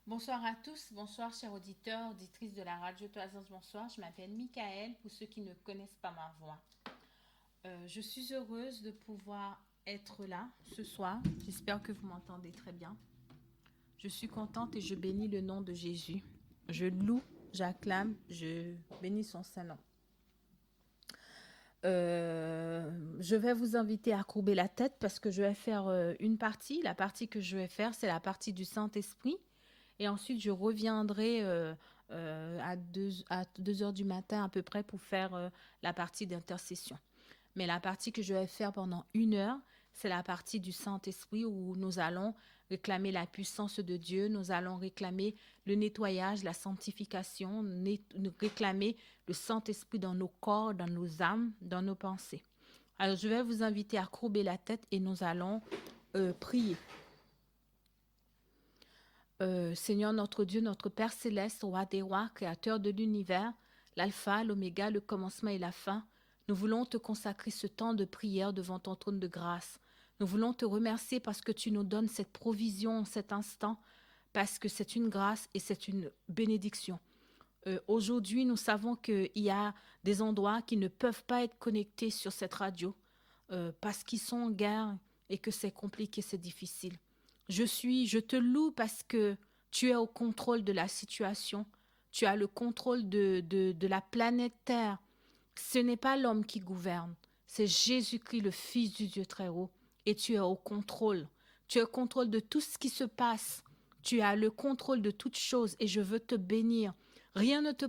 Bonsoir à tous, bonsoir chers auditeurs, auditrices de la radio Toisance, bonsoir. Je m'appelle Michael pour ceux qui ne connaissent pas ma voix. Je suis heureuse de pouvoir être là ce soir. J'espère que vous m'entendez très bien. Je suis contente et je bénis le nom de Jésus. Je loue, j'acclame, je bénis son saint nom. Je vais vous inviter à courber la tête parce que je vais faire une partie. La partie que je vais faire, c'est la partie du Saint-Esprit. Et ensuite, je reviendrai à 2 heures du matin à peu près pour faire la partie d'intercession. Mais la partie que je vais faire pendant 1 heure, c'est la partie du Saint-Esprit où nous allons réclamer la puissance de Dieu, nous allons réclamer le nettoyage, la sanctification, réclamer le Saint-Esprit dans nos corps, dans nos âmes, dans nos pensées. Alors, je vais vous inviter à courber la tête et nous allons prier. Seigneur notre Dieu, notre Père céleste, roi des rois, créateur de l'univers, l'alpha, l'oméga, le commencement et la fin, nous voulons te consacrer ce temps de prière devant ton trône de grâce. Nous voulons te remercier parce que tu nous donnes cette provision en cet instant, parce que c'est une grâce et c'est une bénédiction. Aujourd'hui, nous savons qu'il y a des endroits qui ne peuvent pas être connectés sur cette radio parce qu'ils sont en guerre et que c'est compliqué, c'est difficile. Je te loue parce que tu es au contrôle de la situation. Tu as le contrôle de la planète Terre. Ce n'est pas l'homme qui gouverne, c'est Jésus-Christ, le Fils du Dieu très haut. Et tu es au contrôle. Tu es au contrôle de tout ce qui se passe. Tu as le contrôle de toutes choses et je veux te bénir. Rien ne te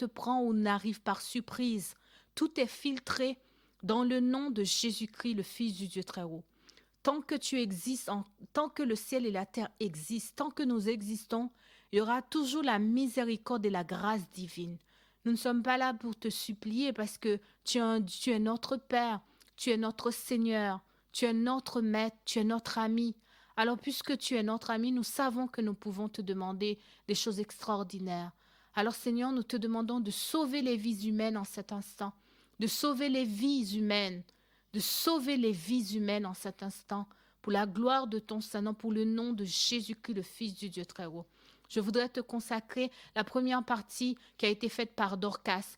prend ou n'arrive par surprise. Tout est filtré dans le nom de Jésus-Christ, le Fils du Dieu très haut. Tant que tu existes, tant que le ciel et la terre existent, tant que nous existons, il y aura toujours la miséricorde et la grâce divine. Nous ne sommes pas là pour te supplier parce que tu es notre Père, tu es notre Seigneur, tu es notre Maître, tu es notre ami. Alors puisque tu es notre ami, nous savons que nous pouvons te demander des choses extraordinaires. Alors Seigneur, nous te demandons de sauver les vies humaines en cet instant, de sauver les vies humaines, de sauver les vies humaines en cet instant, pour la gloire de ton Saint-Nom, pour le nom de Jésus-Christ, le Fils du Dieu très haut. Je voudrais te consacrer la première partie qui a été faite par Dorcas.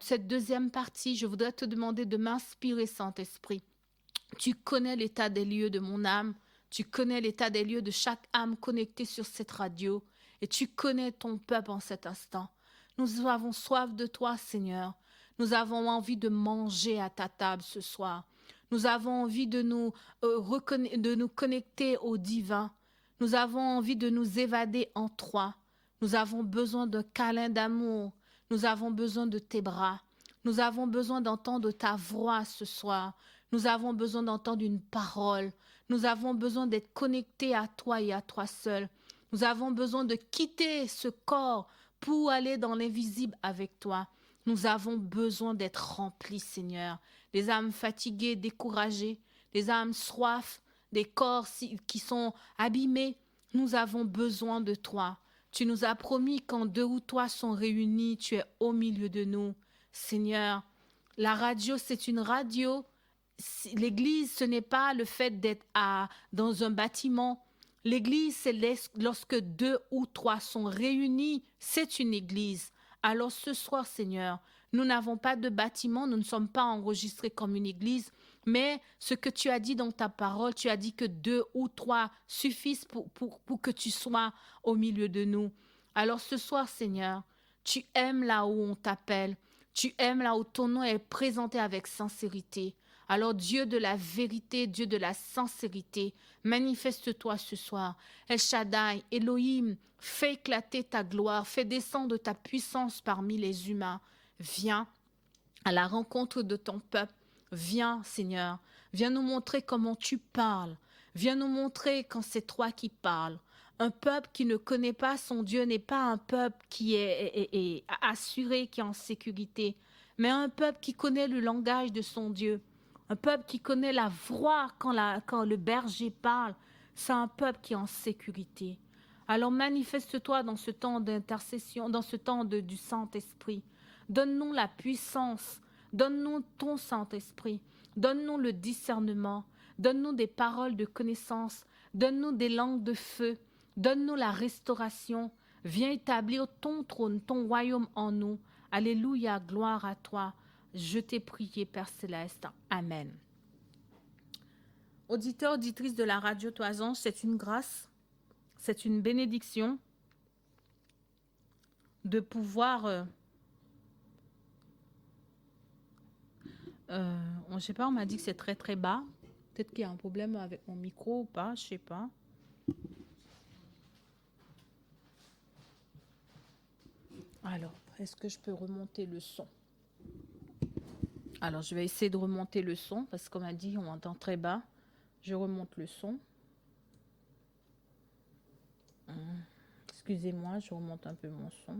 Cette deuxième partie, je voudrais te demander de m'inspirer, Saint-Esprit. Tu connais l'état des lieux de mon âme, tu connais l'état des lieux de chaque âme connectée sur cette radio, et tu connais ton peuple en cet instant. Nous avons soif de toi, Seigneur. Nous avons envie de manger à ta table ce soir. Nous avons envie de nous connecter au divin. Nous avons envie de nous évader en toi. Nous avons besoin d'un câlin d'amour. Nous avons besoin de tes bras. Nous avons besoin d'entendre ta voix ce soir. Nous avons besoin d'entendre une parole. Nous avons besoin d'être connectés à toi et à toi seul. Nous avons besoin de quitter ce corps pour aller dans l'invisible avec toi. Nous avons besoin d'être remplis, Seigneur. Des âmes fatiguées, découragées, des âmes soif, des corps qui sont abîmés. Nous avons besoin de toi. Tu nous as promis quand 2 ou 3 sont réunis, tu es au milieu de nous. Seigneur, la radio, c'est une radio. L'église, ce n'est pas le fait d'être dans un bâtiment. L'église, c'est lorsque 2 ou 3 sont réunis, c'est une église. Alors ce soir, Seigneur, nous n'avons pas de bâtiment, nous ne sommes pas enregistrés comme une église, mais ce que tu as dit dans ta parole, tu as dit que 2 ou 3 suffisent pour que tu sois au milieu de nous. Alors ce soir, Seigneur, tu aimes là où on t'appelle, tu aimes là où ton nom est présenté avec sincérité. Alors Dieu de la vérité, Dieu de la sincérité, manifeste-toi ce soir. El Shaddai, Elohim, fais éclater ta gloire, fais descendre ta puissance parmi les humains. Viens à la rencontre de ton peuple. Viens, Seigneur, viens nous montrer comment tu parles. Viens nous montrer quand c'est toi qui parles. Un peuple qui ne connaît pas son Dieu n'est pas un peuple qui est assuré, qui est en sécurité, mais un peuple qui connaît le langage de son Dieu. Un peuple qui connaît la voix quand le berger parle, c'est un peuple qui est en sécurité. Alors manifeste-toi dans ce temps d'intercession, dans ce temps du Saint-Esprit. Donne-nous la puissance, donne-nous ton Saint-Esprit, donne-nous le discernement, donne-nous des paroles de connaissance, donne-nous des langues de feu, Donne-nous la restauration. Viens établir ton trône, ton royaume en nous. Alléluia, gloire à toi. Je t'ai prié, Père Céleste. Amen. Auditeurs, auditrices de la radio Toison, c'est une grâce, c'est une bénédiction de pouvoir... je ne sais pas, on m'a dit que c'est très très bas. Peut-être qu'il y a un problème avec mon micro ou pas, je ne sais pas. Alors, est-ce que je peux remonter le son? Alors, je vais essayer de remonter le son parce qu'on m'a dit on entend très bas. Je remonte le son. Excusez-moi, je remonte un peu mon son.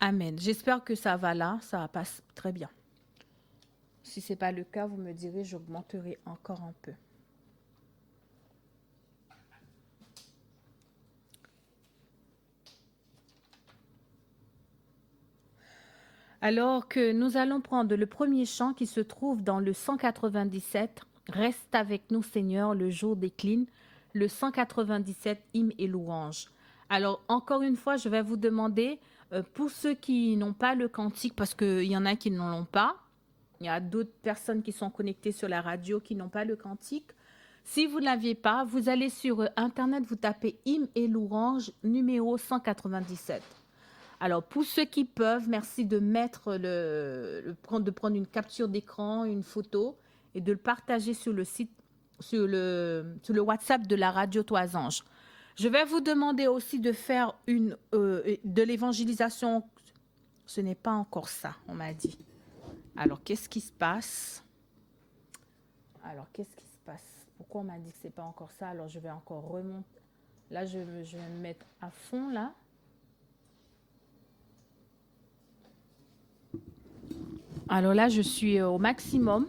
Amen. J'espère que ça va là, ça passe très bien. Si ce n'est pas le cas, vous me direz, j'augmenterai encore un peu. Alors que nous allons prendre le premier chant qui se trouve dans le 197, « Reste avec nous Seigneur, le jour décline », le 197, « Hymne et louange ». Alors encore une fois, je vais vous demander, pour ceux qui n'ont pas le cantique, parce qu'il y en a qui ne l'ont pas, il y a d'autres personnes qui sont connectées sur la radio qui n'ont pas le cantique. Si vous ne l'aviez pas, vous allez sur Internet, vous tapez « Hymne et louange » numéro 197. Alors, pour ceux qui peuvent, merci de mettre de prendre une capture d'écran, une photo et de le partager sur le site, sur le WhatsApp de la radio Toisange. Je vais vous demander aussi de faire de l'évangélisation. Ce n'est pas encore ça, on m'a dit. Alors, qu'est-ce qui se passe? Pourquoi on m'a dit que ce n'est pas encore ça? Alors, je vais encore remonter. Là, je vais me mettre à fond, là. Alors là, je suis au maximum.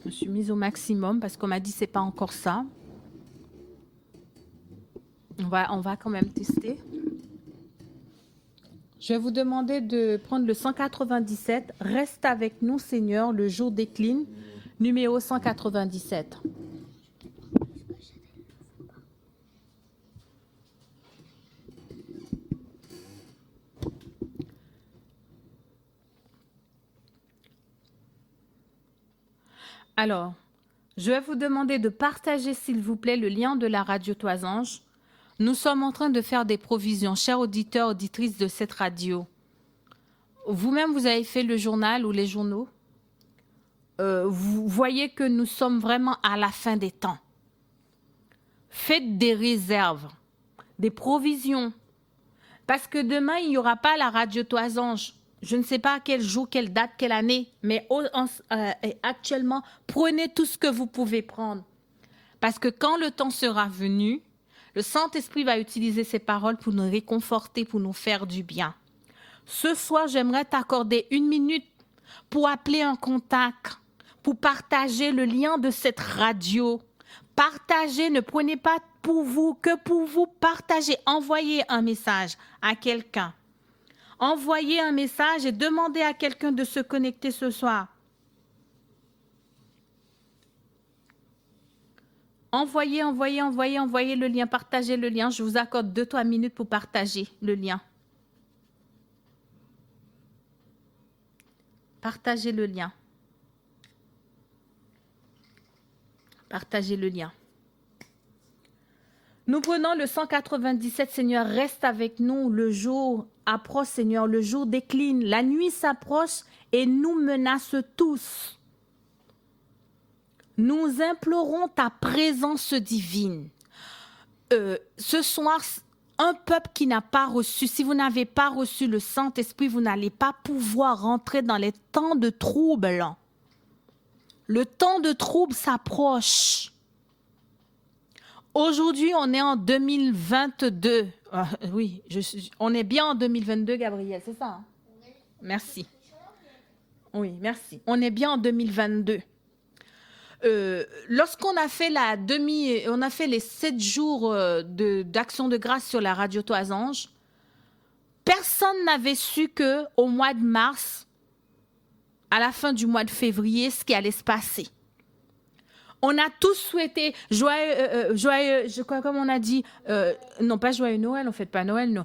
Je suis mise au maximum parce qu'on m'a dit que ce n'est pas encore ça. On va quand même tester. Je vais vous demander de prendre le 197. « Reste avec nous, Seigneur, le jour décline », numéro 197. Alors, je vais vous demander de partager, s'il vous plaît, le lien de la radio Toisange. Nous sommes en train de faire des provisions, chers auditeurs, auditrices de cette radio. Vous-même, vous avez fait le journal ou les journaux. Vous voyez que nous sommes vraiment à la fin des temps. Faites des réserves, des provisions. Parce que demain, il n'y aura pas la radio Toisange. Je ne sais pas quel jour, quelle date, quelle année, mais actuellement, prenez tout ce que vous pouvez prendre. Parce que quand le temps sera venu, le Saint-Esprit va utiliser ces paroles pour nous réconforter, pour nous faire du bien. Ce soir, j'aimerais t'accorder 1 minute pour appeler un contact, pour partager le lien de cette radio. Partagez, ne prenez pas pour vous, que pour vous, partagez, envoyez un message à quelqu'un. Envoyez un message et demandez à quelqu'un de se connecter ce soir. Envoyez le lien, partagez le lien. Je vous accorde 2-3 minutes pour partager le lien. Partagez le lien. Partagez le lien. Nous prenons le 197, Seigneur, reste avec nous. Le jour approche, Seigneur, le jour décline. La nuit s'approche et nous menace tous. Nous implorons ta présence divine. Ce soir, un peuple qui n'a pas reçu, si vous n'avez pas reçu le Saint-Esprit, vous n'allez pas pouvoir rentrer dans les temps de trouble. Le temps de trouble s'approche. Aujourd'hui, on est en 2022. Oui, on est bien en 2022, Gabriel, c'est ça? Hein? Merci. Oui, merci. On est bien en 2022. Lorsqu'on a fait on a fait les 7 jours d'action de grâce sur la radio Toisange, personne n'avait su que au mois de mars, à la fin du mois de février, ce qui allait se passer. On a tous souhaité comme on a dit, non pas joyeux Noël, on ne fête pas Noël, non.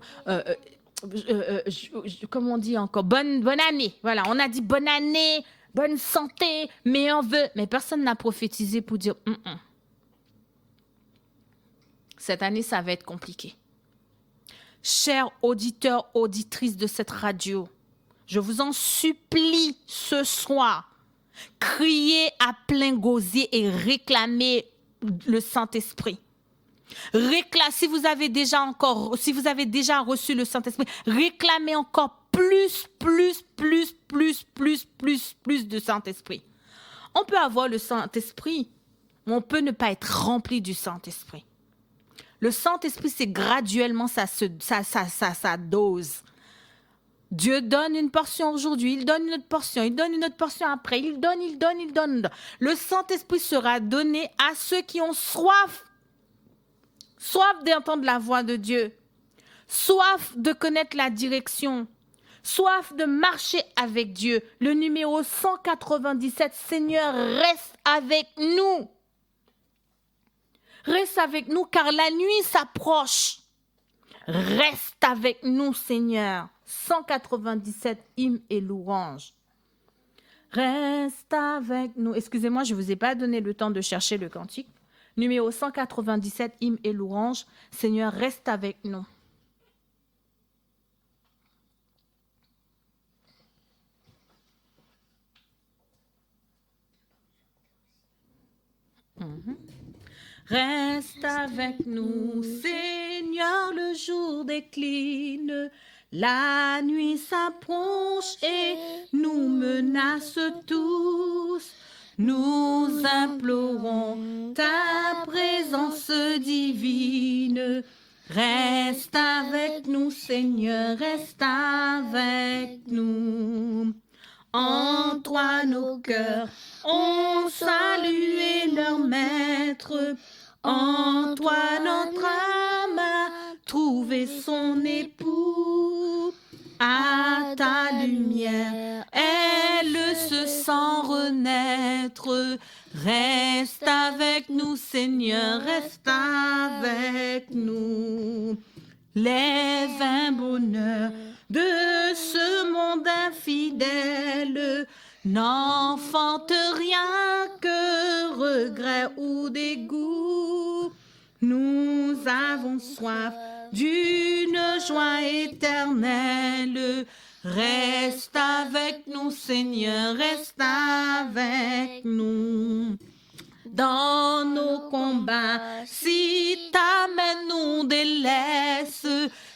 Comme on dit encore, bonne année. Voilà, on a dit bonne année, bonne santé, meilleurs vœux. Mais personne n'a prophétisé pour dire, cette année, ça va être compliqué. Chers auditeurs, auditrices de cette radio, je vous en supplie ce soir, criez à plein gosier et réclamez le Saint-Esprit. Si vous avez déjà reçu le Saint-Esprit, réclamez encore plus de Saint-Esprit. On peut avoir le Saint-Esprit, mais on peut ne pas être rempli du Saint-Esprit. Le Saint-Esprit, c'est graduellement sa dose. Dieu donne une portion aujourd'hui, il donne une autre portion, il donne une autre portion après, il donne. Le Saint-Esprit sera donné à ceux qui ont soif d'entendre la voix de Dieu, soif de connaître la direction, soif de marcher avec Dieu. Le numéro 197, Seigneur, reste avec nous. Reste avec nous car la nuit s'approche. Reste avec nous, Seigneur. 197, hymne et louange. Reste avec nous. Excusez-moi, je ne vous ai pas donné le temps de chercher le cantique. Numéro 197, hymne et louange. Seigneur, reste avec nous. Reste avec nous, Seigneur, le jour décline, la nuit s'approche et nous menace tous. Nous implorons ta présence divine. Reste avec nous, Seigneur, reste avec nous. En toi nos cœurs ont salué leur maître. En toi notre âme a trouvé son époux. À ta lumière, elle se sent renaître. Reste avec nous, Seigneur, reste avec nous. Lève un bonheur de ce monde infidèle. N'enfante rien que regret ou dégoût. Nous avons soif d'une joie éternelle. Reste avec nous, Seigneur, reste avec nous. Dans nos combats, si ta main nous délaisse,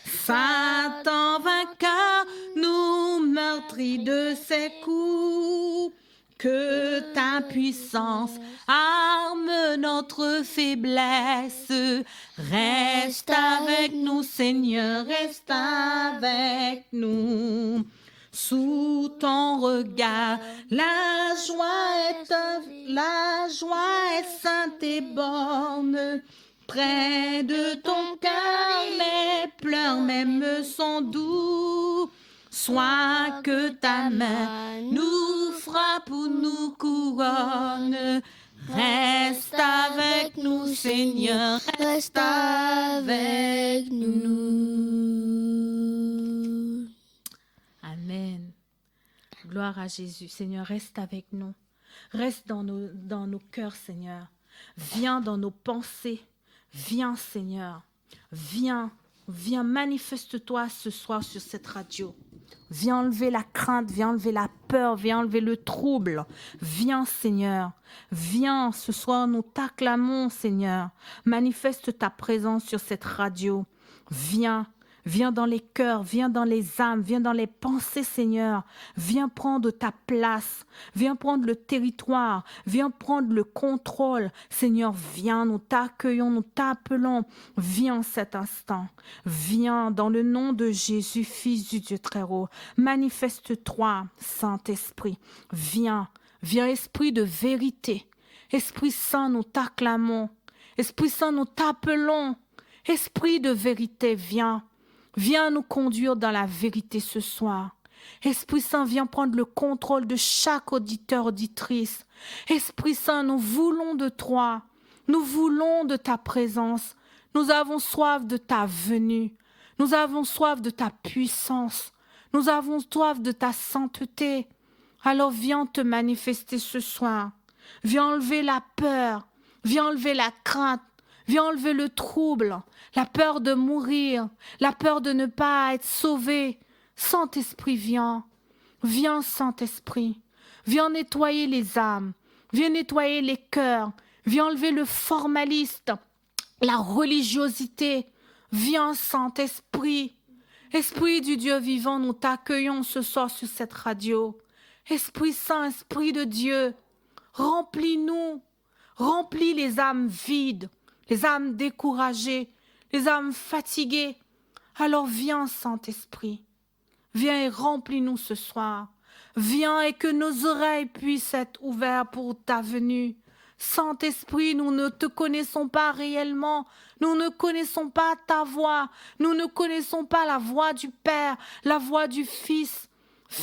Satan vainqueur, nous meurtris de ses coups. Que ta puissance arme notre faiblesse. Reste avec nous, Seigneur, reste avec nous. Sous ton regard, la joie est sainte et borne. Près de ton cœur, les pleurs même sont doux. Soit que ta main nous frappe ou nous couronne. Reste avec nous, Seigneur, reste avec nous. Amen. Gloire à Jésus. Seigneur, reste avec nous. Reste dans nos cœurs, Seigneur. Viens dans nos pensées. Viens, Seigneur. Viens, manifeste-toi ce soir sur cette radio. Viens enlever la crainte, viens enlever la peur, viens enlever le trouble. Viens, Seigneur. Viens, ce soir, nous t'acclamons, Seigneur. Manifeste ta présence sur cette radio. Viens dans les cœurs, viens dans les âmes, viens dans les pensées, Seigneur. Viens prendre ta place, viens prendre le territoire, viens prendre le contrôle. Seigneur, viens, nous t'accueillons, nous t'appelons. Viens cet instant. Viens dans le nom de Jésus, Fils du Dieu très haut. Manifeste-toi, Saint-Esprit. Viens, Esprit de vérité. Esprit Saint, nous t'acclamons. Esprit Saint, nous t'appelons. Esprit de vérité, viens. Viens nous conduire dans la vérité ce soir. Esprit Saint, viens prendre le contrôle de chaque auditeur, auditrice. Esprit Saint, nous voulons de toi. Nous voulons de ta présence. Nous avons soif de ta venue. Nous avons soif de ta puissance. Nous avons soif de ta sainteté. Alors viens te manifester ce soir. Viens enlever la peur. Viens enlever la crainte. Viens enlever le trouble. La peur de mourir. La peur de ne pas être sauvé. Saint-Esprit, viens. Viens, Saint-Esprit. Viens nettoyer les âmes. Viens nettoyer les cœurs. Viens enlever le formaliste, la religiosité. Viens, Saint-Esprit. Esprit du Dieu vivant, nous t'accueillons ce soir sur cette radio. Esprit Saint, Esprit de Dieu, remplis-nous. Remplis les âmes vides, les âmes découragées, les âmes fatiguées. Alors viens, Saint-Esprit. Viens et remplis-nous ce soir. Viens et que nos oreilles puissent être ouvertes pour ta venue. Saint-Esprit, nous ne te connaissons pas réellement. Nous ne connaissons pas ta voix. Nous ne connaissons pas la voix du Père, la voix du Fils.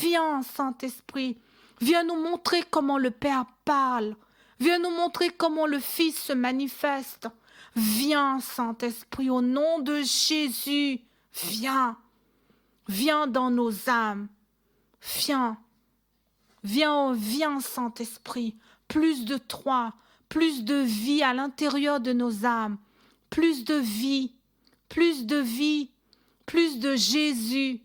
Viens, Saint-Esprit. Viens nous montrer comment le Père parle. Viens nous montrer comment le Fils se manifeste. Viens, Saint-Esprit, au nom de Jésus. Viens. Viens dans nos âmes. Viens. Viens, viens, Saint-Esprit. Plus de toi, plus de vie à l'intérieur de nos âmes. Plus de vie, plus de vie, plus de Jésus.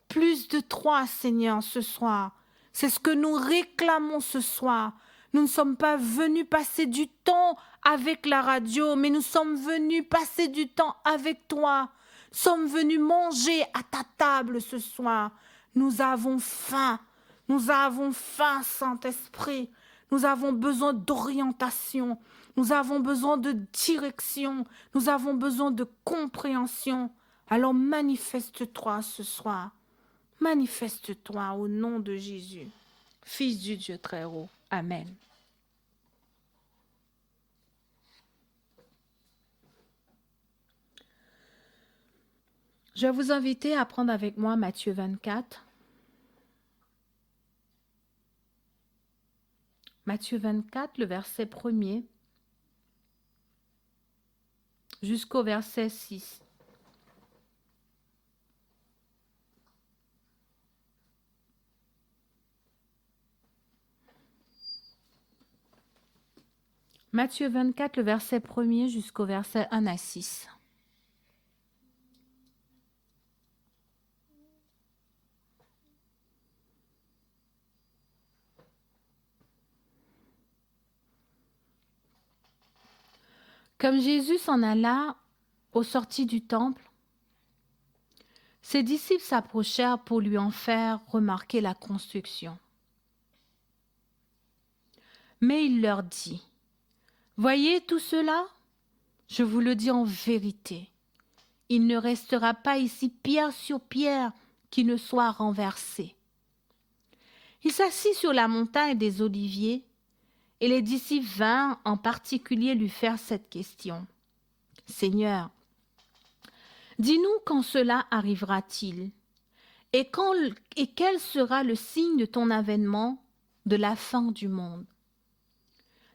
Plus de toi, Seigneur, ce soir. C'est ce que nous réclamons ce soir. Nous ne sommes pas venus passer du temps avec la radio, mais nous sommes venus passer du temps avec toi. Nous sommes venus manger à ta table ce soir. Nous avons faim. Nous avons faim, Saint-Esprit. Nous avons besoin d'orientation. Nous avons besoin de direction. Nous avons besoin de compréhension. Alors manifeste-toi ce soir. Manifeste-toi au nom de Jésus, Fils du Dieu très haut. Amen. Je vais vous inviter à prendre avec moi Matthieu 24. Matthieu 24, le verset 1er jusqu'au verset 6. Matthieu 24, le verset 1er jusqu'au verset 1 à 6. Comme Jésus s'en alla aux sorties du temple, ses disciples s'approchèrent pour lui en faire remarquer la construction. Mais il leur dit: voyez tout cela? Je vous le dis en vérité, il ne restera pas ici pierre sur pierre qui ne soit renversée. Il s'assit sur la montagne des Oliviers, et les disciples vinrent en particulier lui faire cette question: Seigneur, dis-nous quand cela arrivera-t-il, et quel sera le signe de ton avènement, de la fin du monde?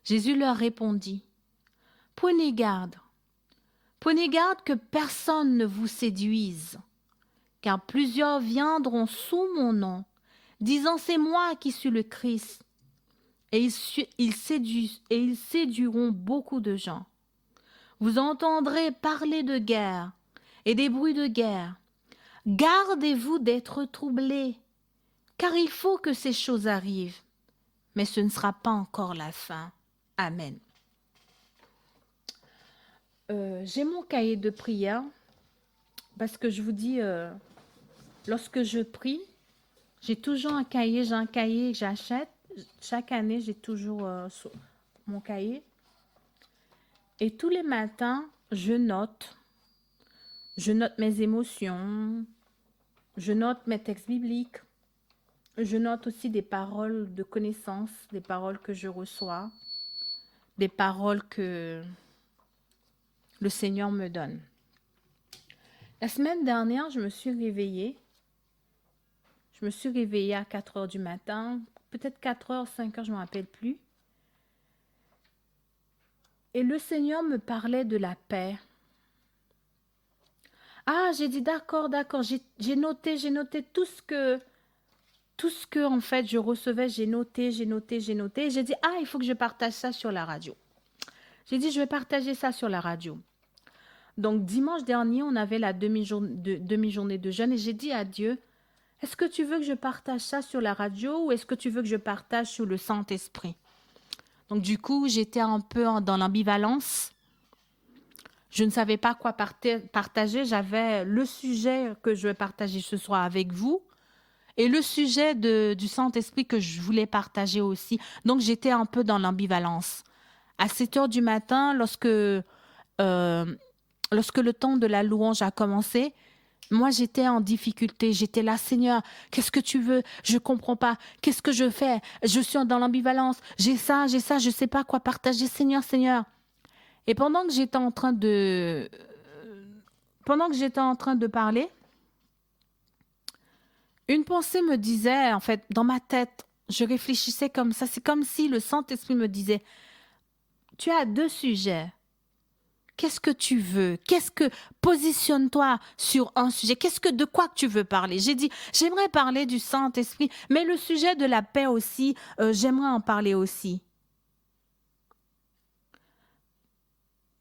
Jésus leur répondit: prenez garde que personne ne vous séduise, car plusieurs viendront sous mon nom, disant c'est moi qui suis le Christ, et ils séduiront beaucoup de gens. Vous entendrez parler de guerre et des bruits de guerre. Gardez-vous d'être troublés, car il faut que ces choses arrivent, mais ce ne sera pas encore la fin. Amen. J'ai mon cahier de prière, parce que je vous dis, lorsque je prie, j'ai toujours un cahier, que j'achète. Chaque année, j'ai toujours mon cahier. Et tous les matins, je note mes émotions, je note mes textes bibliques, je note aussi des paroles de connaissance, des paroles que je reçois, des paroles que le Seigneur me donne. La semaine dernière, je me suis réveillée à 4 heures du matin, peut-être 4 heures, 5 heures, je ne me rappelle plus. Et le Seigneur me parlait de la paix. Ah, j'ai dit d'accord. J'ai noté tout ce que en fait je recevais, j'ai noté. Et j'ai dit, ah, il faut que je partage ça sur la radio. J'ai dit, je vais partager ça sur la radio. Donc, dimanche dernier, on avait la demi-journée de jeûne et j'ai dit à Dieu, est-ce que tu veux que je partage ça sur la radio ou est-ce que tu veux que je partage sur le Saint-Esprit? Donc, du coup, j'étais un peu dans l'ambivalence. Je ne savais pas quoi partager. J'avais le sujet que je vais partager ce soir avec vous et le sujet du Saint-Esprit que je voulais partager aussi. Donc, j'étais un peu dans l'ambivalence. À 7 heures du matin, lorsque le temps de la louange a commencé, moi, j'étais en difficulté. J'étais là, Seigneur, qu'est-ce que tu veux? Je ne comprends pas. Qu'est-ce que je fais? Je suis dans l'ambivalence. J'ai ça, je ne sais pas quoi partager. Seigneur. Et pendant que j'étais en train de parler, une pensée me disait, en fait, dans ma tête, je réfléchissais comme ça. C'est comme si le Saint-Esprit me disait, tu as 2 sujets. Qu'est-ce que tu veux? Positionne-toi sur un sujet. De quoi tu veux parler? J'ai dit, j'aimerais parler du Saint-Esprit, mais le sujet de la paix aussi, j'aimerais en parler aussi.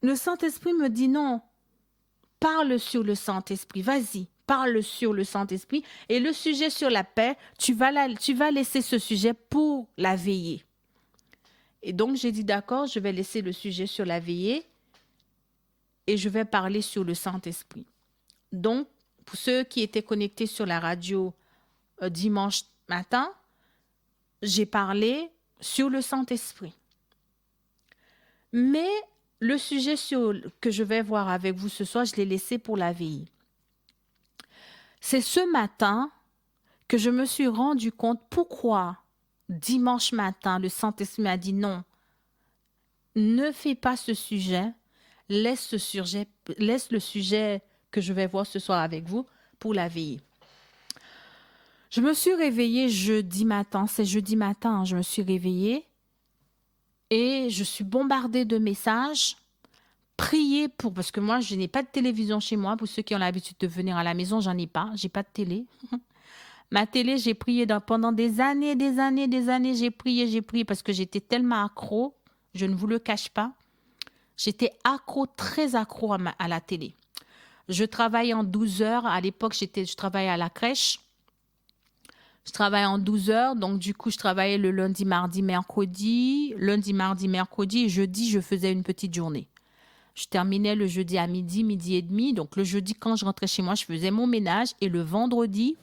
Le Saint-Esprit me dit non, parle sur le Saint-Esprit, vas-y, parle sur le Saint-Esprit. Et le sujet sur la paix, tu vas laisser ce sujet pour la veillée. Et donc, j'ai dit d'accord, je vais laisser le sujet sur la veillée et je vais parler sur le Saint-Esprit. Donc, pour ceux qui étaient connectés sur la radio dimanche matin, j'ai parlé sur le Saint-Esprit. Mais le sujet que je vais voir avec vous ce soir, je l'ai laissé pour la veille. C'est ce matin que je me suis rendu compte pourquoi dimanche matin, le Saint-Esprit m'a dit non, ne fais pas ce sujet, laisse le sujet que je vais voir ce soir avec vous pour la veille. Je me suis réveillée jeudi matin, je me suis réveillée et je suis bombardée de messages. Priez parce que moi, je n'ai pas de télévision chez moi. Pour ceux qui ont l'habitude de venir à la maison, j'ai pas de télé. Ma télé, j'ai prié pendant des années, j'ai prié parce que j'étais tellement accro, je ne vous le cache pas. J'étais très accro à la télé. Je travaille en 12 heures. À l'époque, je travaillais à la crèche. Je travaille en 12 heures, donc du coup, je travaillais le lundi, mardi, mercredi. Et jeudi, je faisais une petite journée. Je terminais le jeudi à midi et demi. Donc le jeudi, quand je rentrais chez moi, je faisais mon ménage. Et le vendredi,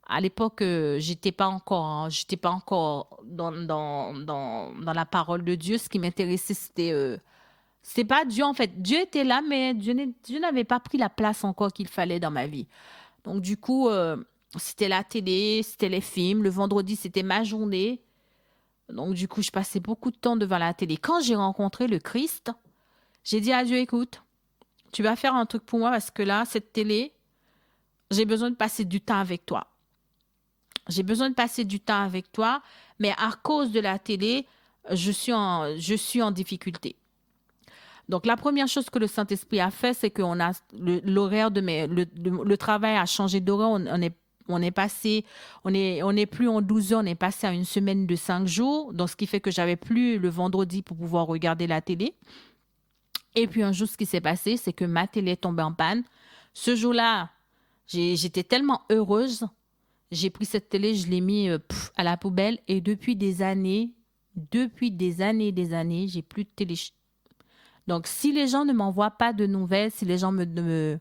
à l'époque, j'étais pas encore dans la parole de Dieu. Ce qui m'intéressait, c'est pas Dieu en fait. Dieu était là, mais Dieu n'avait pas pris la place encore qu'il fallait dans ma vie. Donc du coup, c'était la télé, c'était les films. Le vendredi, c'était ma journée. Donc du coup, je passais beaucoup de temps devant la télé. Quand j'ai rencontré le Christ, j'ai dit à Dieu, écoute, tu vas faire un truc pour moi parce que là, cette télé, j'ai besoin de passer du temps avec toi. Mais à cause de la télé, je suis en difficulté. Donc, la première chose que le Saint-Esprit a fait, c'est qu'on a l'horaire le travail a changé d'horaire. On n'est plus en 12 heures, on est passé à une semaine de 5 jours. Donc, ce qui fait que j'avais plus le vendredi pour pouvoir regarder la télé. Et puis, un jour, ce qui s'est passé, c'est que ma télé est tombée en panne. Ce jour-là, j'étais tellement heureuse. J'ai pris cette télé, je l'ai mis à la poubelle. Et depuis des années, j'ai plus de télé. Donc, si les gens ne m'envoient pas de nouvelles, si les gens ne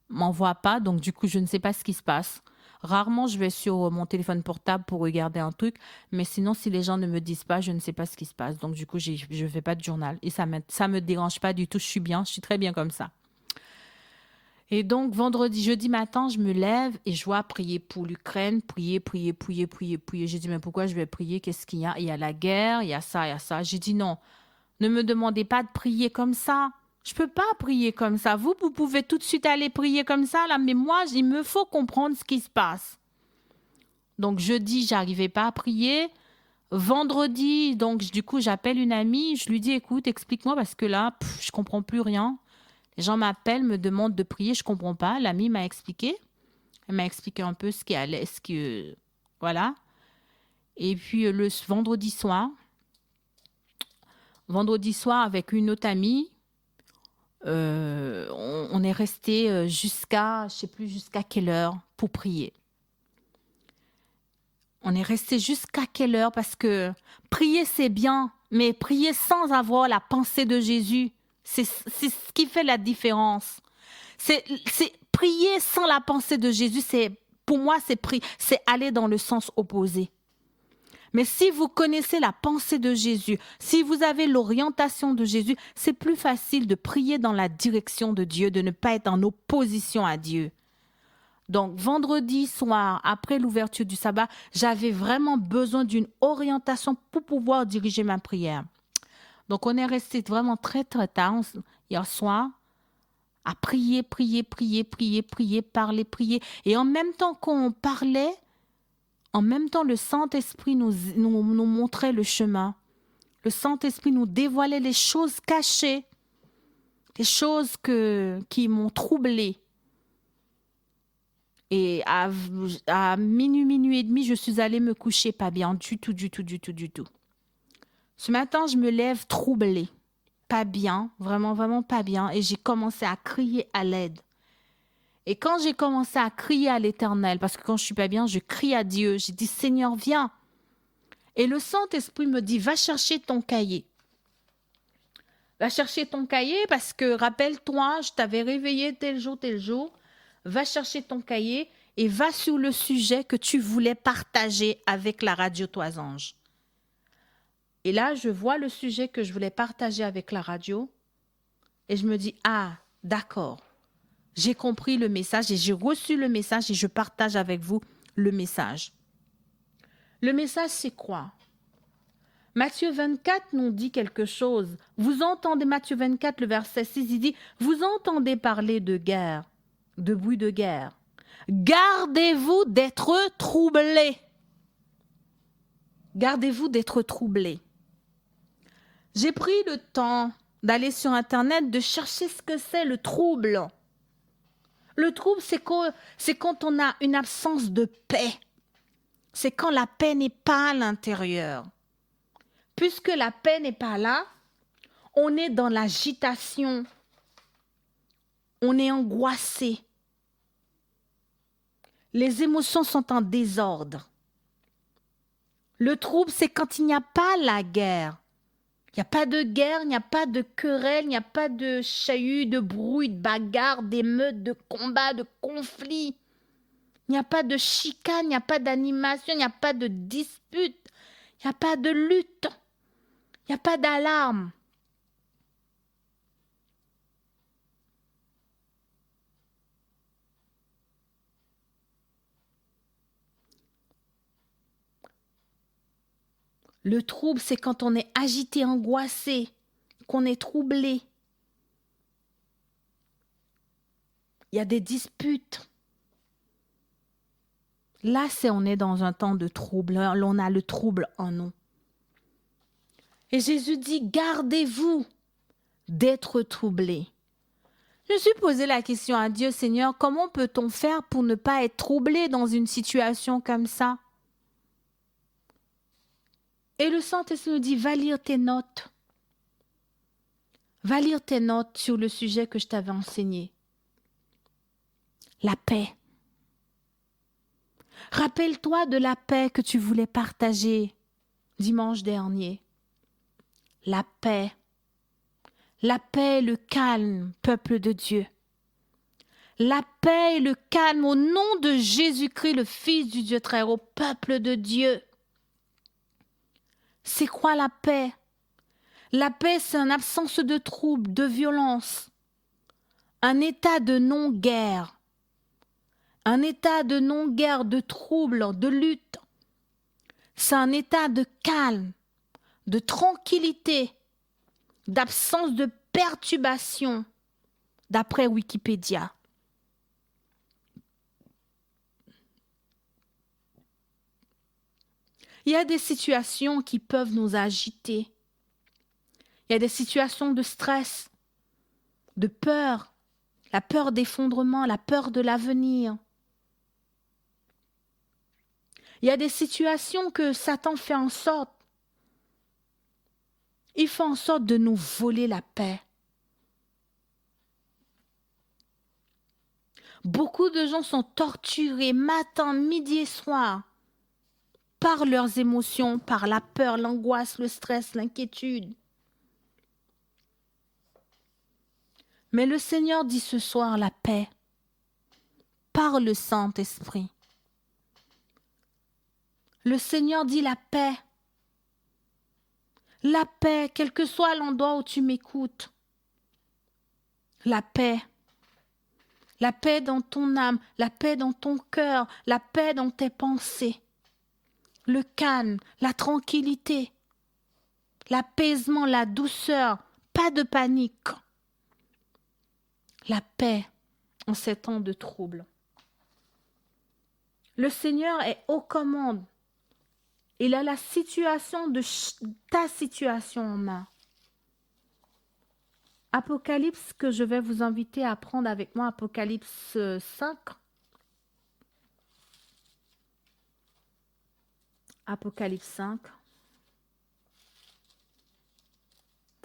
m'envoient pas, donc du coup, je ne sais pas ce qui se passe. Rarement, je vais sur mon téléphone portable pour regarder un truc. Mais sinon, si les gens ne me disent pas, je ne sais pas ce qui se passe. Donc, du coup, je ne fais pas de journal. Et ça me dérange pas du tout. Je suis très bien comme ça. Et donc, jeudi matin, je me lève et je vois prier pour l'Ukraine, prier. J'ai dit, mais pourquoi je vais prier? Qu'est-ce qu'il y a? Il y a la guerre, il y a ça. J'ai dit, non, ne me demandez pas de prier comme ça. Je ne peux pas prier comme ça. Vous pouvez tout de suite aller prier comme ça, là, mais moi, il me faut comprendre ce qui se passe. Donc, jeudi, j'arrivais pas à prier. vendredi, donc du coup, j'appelle une amie, je lui dis, écoute, explique-moi parce que là, je comprends plus rien. Les gens m'appellent, me demandent de prier, je comprends pas. L'amie m'a expliqué. Elle m'a expliqué un peu ce qui allait, voilà. Et puis le vendredi soir avec une autre amie, on est resté jusqu'à, je sais plus jusqu'à quelle heure pour prier. On est resté jusqu'à quelle heure parce que prier c'est bien, mais prier sans avoir la pensée de Jésus, c'est ce qui fait la différence. C'est prier sans la pensée de Jésus, pour moi c'est aller dans le sens opposé. Mais si vous connaissez la pensée de Jésus, si vous avez l'orientation de Jésus, c'est plus facile de prier dans la direction de Dieu, de ne pas être en opposition à Dieu. Donc, vendredi soir, après l'ouverture du sabbat, j'avais vraiment besoin d'une orientation pour pouvoir diriger ma prière. Donc, on est resté vraiment très, très tard hier soir à prier, parler, prier. Et en même temps qu'on parlait, en même temps, le Saint-Esprit nous montrait le chemin. Le Saint-Esprit nous dévoilait les choses cachées, les choses qui m'ont troublée. Et à minuit et demi, je suis allée me coucher pas bien du tout. Ce matin, je me lève troublée, pas bien, vraiment pas bien. Et j'ai commencé à crier à l'aide. Et quand j'ai commencé à crier à l'Éternel, parce que quand je suis pas bien, je crie à Dieu. J'ai dit, Seigneur, viens. Et le Saint-Esprit me dit, va chercher ton cahier. Va chercher ton cahier parce que, rappelle-toi, je t'avais réveillé tel jour. Va chercher ton cahier et va sur le sujet que tu voulais partager avec la radio Toisange. Et là, je vois le sujet que je voulais partager avec la radio et je me dis, ah, d'accord, j'ai compris le message et j'ai reçu le message et je partage avec vous le message. Le message, c'est quoi? Matthieu 24 nous dit quelque chose. Vous entendez, Matthieu 24, le verset 6, il dit, vous entendez parler de guerre, de bruit de guerre. Gardez-vous d'être troublés. Gardez-vous d'être troublés. J'ai pris le temps d'aller sur Internet, de chercher ce que c'est le trouble. Le trouble, c'est quand on a une absence de paix. C'est quand la paix n'est pas à l'intérieur. Puisque la paix n'est pas là, on est dans l'agitation. On est angoissé. Les émotions sont en désordre. Le trouble, c'est quand il n'y a pas la guerre. Il n'y a pas de guerre, il n'y a pas de querelle, il n'y a pas de chahut, de brouille, de bagarre, d'émeutes, de combats, de conflits. Il n'y a pas de chicane, il n'y a pas d'animation, il n'y a pas de dispute, il n'y a pas de lutte, il n'y a pas d'alarme. Le trouble, c'est quand on est agité, angoissé, qu'on est troublé. Il y a des disputes. Là, on est dans un temps de trouble. On a le trouble en nous. Et Jésus dit, gardez-vous d'être troublés. Je me suis posé la question à Dieu, Seigneur, comment peut-on faire pour ne pas être troublé dans une situation comme ça? Et le Saint-Esprit me dit, va lire tes notes. Va lire tes notes sur le sujet que je t'avais enseigné. La paix. Rappelle-toi de la paix que tu voulais partager dimanche dernier. La paix. La paix et le calme, peuple de Dieu. La paix et le calme au nom de Jésus-Christ, le Fils du Dieu très haut, peuple de Dieu. C'est quoi la paix? La paix, c'est une absence de trouble, de violence, un état de non-guerre, un état de non-guerre, de trouble, de lutte. C'est un état de calme, de tranquillité, d'absence de perturbation, d'après Wikipédia. Il y a des situations qui peuvent nous agiter. Il y a des situations de stress, de peur, la peur d'effondrement, la peur de l'avenir. Il y a des situations que Satan fait en sorte. Il fait en sorte de nous voler la paix. Beaucoup de gens sont torturés matin, midi et soir par leurs émotions, par la peur, l'angoisse, le stress, l'inquiétude. Mais le Seigneur dit ce soir la paix par le Saint-Esprit. Le Seigneur dit la paix. La paix, quel que soit l'endroit où tu m'écoutes. La paix. La paix dans ton âme, la paix dans ton cœur, la paix dans tes pensées. Le calme, la tranquillité, l'apaisement, la douceur, pas de panique. La paix en ces temps de trouble. Le Seigneur est aux commandes. Il a la situation de ta situation en main. Apocalypse que je vais vous inviter à prendre avec moi, Apocalypse 5. Apocalypse 5.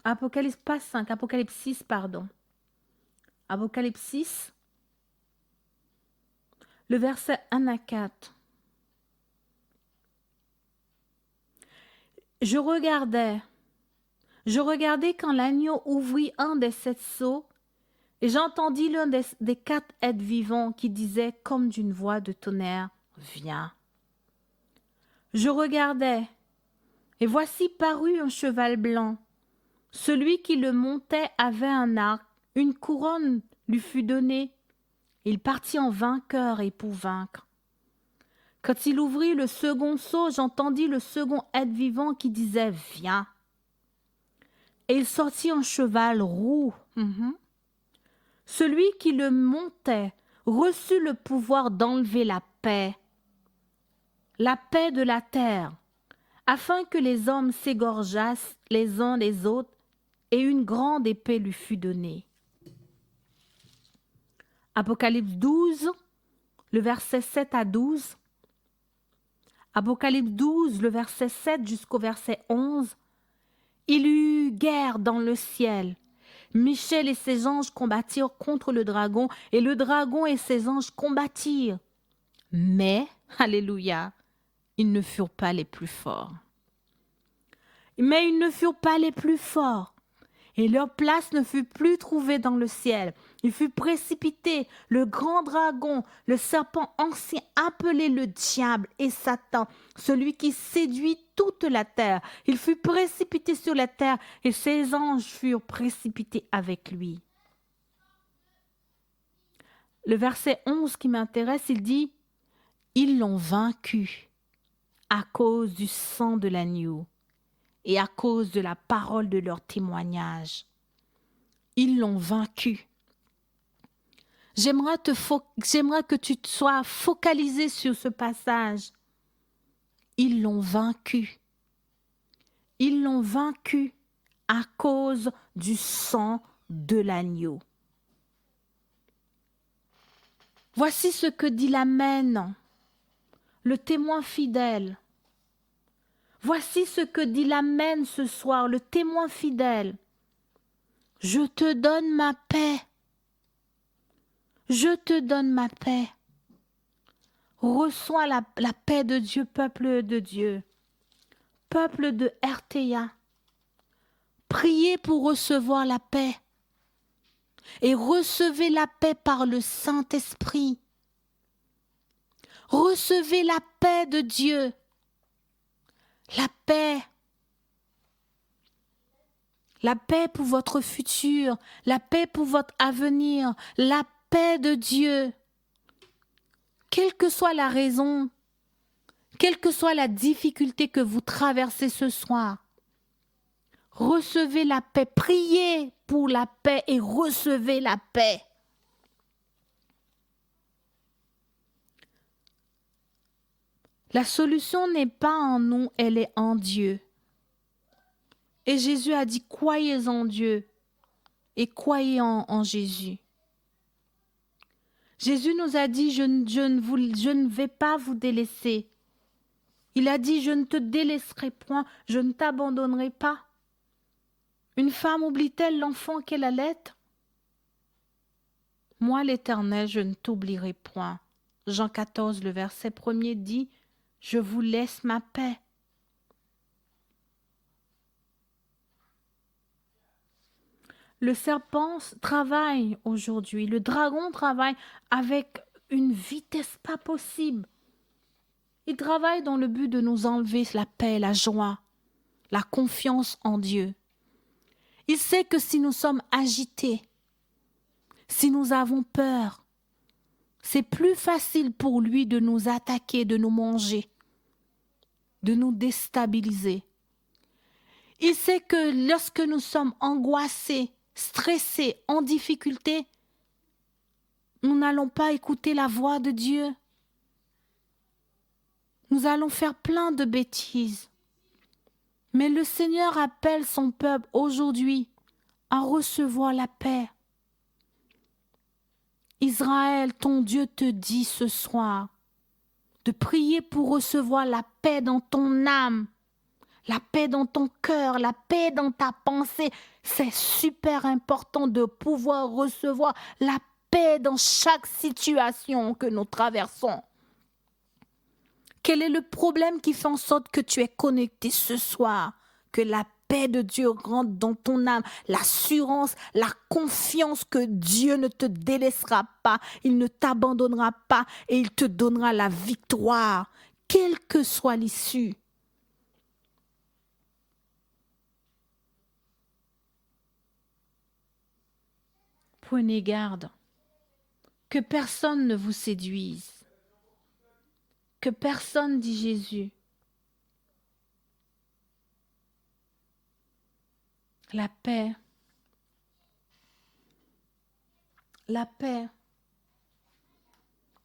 Apocalypse, pas 5, Apocalypse 6, pardon. Apocalypse 6, le verset 1 à 4. Je regardais quand l'agneau ouvrit un des 7 sceaux, et j'entendis l'un des 4 êtres vivants qui disait comme d'une voix de tonnerre, « Viens !» Je regardais, et voici parut un cheval blanc. Celui qui le montait avait un arc, une couronne lui fut donnée. Il partit en vainqueur et pour vaincre. Quand il ouvrit le second sceau, j'entendis le second être vivant qui disait « Viens !» Et il sortit un cheval roux. Celui qui le montait reçut le pouvoir d'enlever la paix de la terre, afin que les hommes s'égorgeassent les uns les autres, et une grande épée lui fut donnée. Apocalypse 12, le verset 7 à 12. Apocalypse 12, le verset 7 jusqu'au verset 11. Il y eut guerre dans le ciel. Michel et ses anges combattirent contre le dragon, et le dragon et ses anges combattirent. Mais, alléluia, ils ne furent pas les plus forts. Mais ils ne furent pas les plus forts. Et leur place ne fut plus trouvée dans le ciel. Il fut précipité, le grand dragon, le serpent ancien, appelé le diable et Satan, celui qui séduit toute la terre. Il fut précipité sur la terre et ses anges furent précipités avec lui. Le verset 11 qui m'intéresse, il dit « Ils l'ont vaincu à cause du sang de l'agneau et à cause de la parole de leur témoignage. Ils l'ont vaincu. » J'aimerais que tu sois focalisé sur ce passage. Ils l'ont vaincu. Ils l'ont vaincu à cause du sang de l'agneau. Voici ce que dit l'Amen, le témoin fidèle. Voici ce que dit l'Amen ce soir, le témoin fidèle. Je te donne ma paix. Je te donne ma paix. Reçois la paix de Dieu, peuple de Dieu. Peuple de RTA. Priez pour recevoir la paix. Et recevez la paix par le Saint-Esprit. Recevez la paix de Dieu. La paix. La paix pour votre futur. La paix pour votre avenir. La paix de Dieu. Quelle que soit la raison, quelle que soit la difficulté que vous traversez ce soir, recevez la paix. Priez pour la paix et recevez la paix. La solution n'est pas en nous, elle est en Dieu. Et Jésus a dit, croyez en Dieu et croyez en Jésus. Jésus nous a dit, je ne vais pas vous délaisser. Il a dit, je ne te délaisserai point, je ne t'abandonnerai pas. Une femme oublie-t-elle l'enfant qu'elle allait? Moi, l'Éternel, je ne t'oublierai point. Jean 14, le verset 1er dit, je vous laisse ma paix. Le serpent travaille aujourd'hui, le dragon travaille avec une vitesse pas possible. Il travaille dans le but de nous enlever la paix, la joie, la confiance en Dieu. Il sait que si nous sommes agités, si nous avons peur, c'est plus facile pour lui de nous attaquer, de nous manger, de nous déstabiliser. Il sait que lorsque nous sommes angoissés, stressés, en difficulté, nous n'allons pas écouter la voix de Dieu. Nous allons faire plein de bêtises. Mais le Seigneur appelle son peuple aujourd'hui à recevoir la paix. Israël, ton Dieu te dit ce soir de prier pour recevoir la paix dans ton âme, la paix dans ton cœur, la paix dans ta pensée. C'est super important de pouvoir recevoir la paix dans chaque situation que nous traversons. Quel est le problème qui fait en sorte que tu es connecté ce soir? Que la paix de Dieu rentre dans ton âme, l'assurance, la confiance que Dieu ne te délaissera pas, il ne t'abandonnera pas et il te donnera la victoire, quelle que soit l'issue. Prenez garde, que personne ne vous séduise, que personne, dit Jésus. La paix,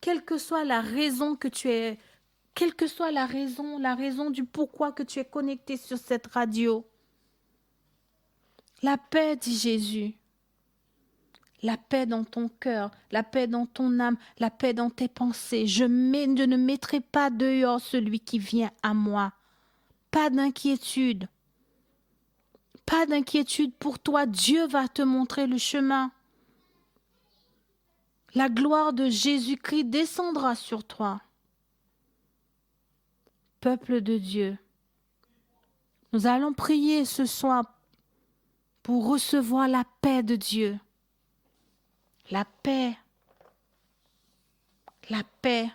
quelle que soit la raison que tu es, quelle que soit la raison du pourquoi que tu es connecté sur cette radio. La paix, dit Jésus. La paix dans ton cœur, la paix dans ton âme, la paix dans tes pensées. Je ne mettrai pas dehors celui qui vient à moi. Pas d'inquiétude. Pas d'inquiétude pour toi, Dieu va te montrer le chemin. La gloire de Jésus-Christ descendra sur toi. Peuple de Dieu, nous allons prier ce soir pour recevoir la paix de Dieu. La paix. La paix.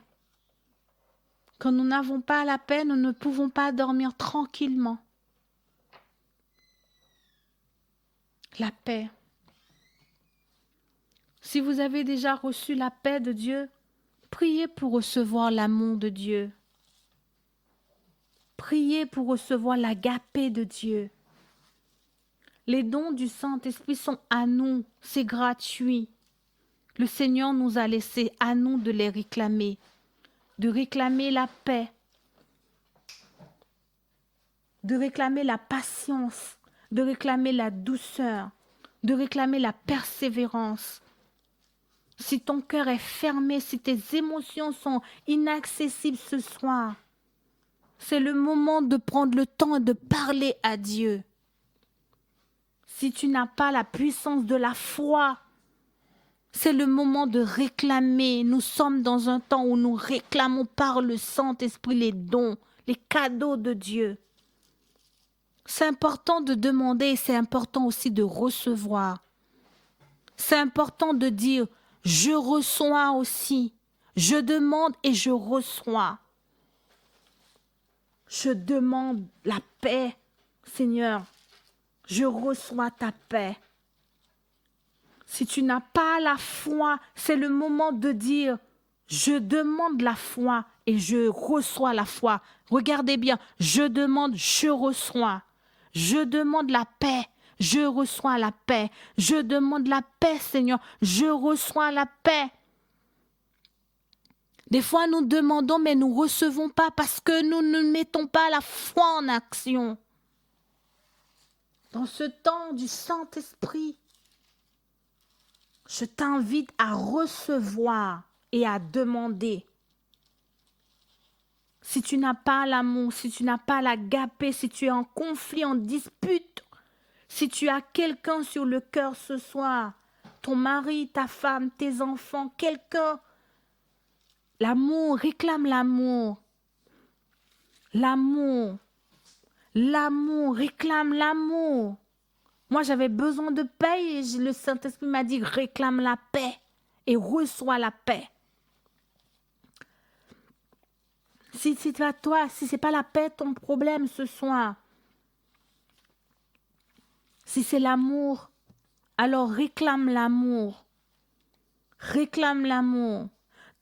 Quand nous n'avons pas la paix, nous ne pouvons pas dormir tranquillement. La paix. Si vous avez déjà reçu la paix de Dieu, priez pour recevoir l'amour de Dieu. Priez pour recevoir l'agapé de Dieu. Les dons du Saint-Esprit sont à nous, c'est gratuit. Le Seigneur nous a laissé à nous de les réclamer, de réclamer la paix, de réclamer la patience, de réclamer la douceur, de réclamer la persévérance. Si ton cœur est fermé, si tes émotions sont inaccessibles ce soir, c'est le moment de prendre le temps de parler à Dieu. Si tu n'as pas la puissance de la foi, c'est le moment de réclamer. Nous sommes dans un temps où nous réclamons par le Saint-Esprit les dons, les cadeaux de Dieu. C'est important de demander et c'est important aussi de recevoir. C'est important de dire « je reçois aussi ». Je demande et je reçois. Je demande la paix, Seigneur. Je reçois ta paix. Si tu n'as pas la foi, c'est le moment de dire « je demande la foi et je reçois la foi ». Regardez bien, je demande, je reçois. Je demande la paix, je reçois la paix. Je demande la paix, Seigneur, je reçois la paix. Des fois, nous demandons, mais nous ne recevons pas parce que nous ne mettons pas la foi en action. Dans ce temps du Saint-Esprit, je t'invite à recevoir et à demander. Si tu n'as pas l'amour, si tu n'as pas l'agapé, si tu es en conflit, en dispute, si tu as quelqu'un sur le cœur ce soir, ton mari, ta femme, tes enfants, quelqu'un, l'amour, réclame l'amour. L'amour, l'amour, réclame l'amour. Moi, j'avais besoin de paix et le Saint-Esprit m'a dit, réclame la paix et reçois la paix. Si c'est pas toi, si c'est pas la paix ton problème ce soir, si c'est l'amour, alors réclame l'amour. Réclame l'amour.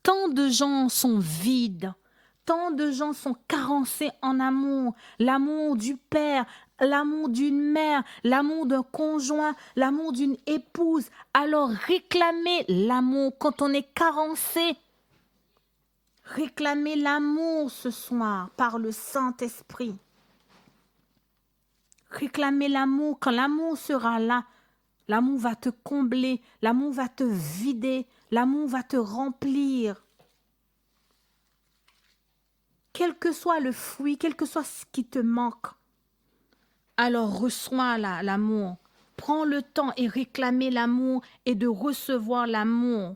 Tant de gens sont vides. Tant de gens sont carencés en amour. L'amour du père, l'amour d'une mère, l'amour d'un conjoint, l'amour d'une épouse. Alors réclamez l'amour quand on est carencé. Réclamez l'amour ce soir par le Saint-Esprit. Réclamez l'amour. Quand l'amour sera là, l'amour va te combler, l'amour va te vider, l'amour va te remplir. Quel que soit le fruit, quel que soit ce qui te manque, alors reçois l'amour. Prends le temps et réclamer l'amour et de recevoir l'amour.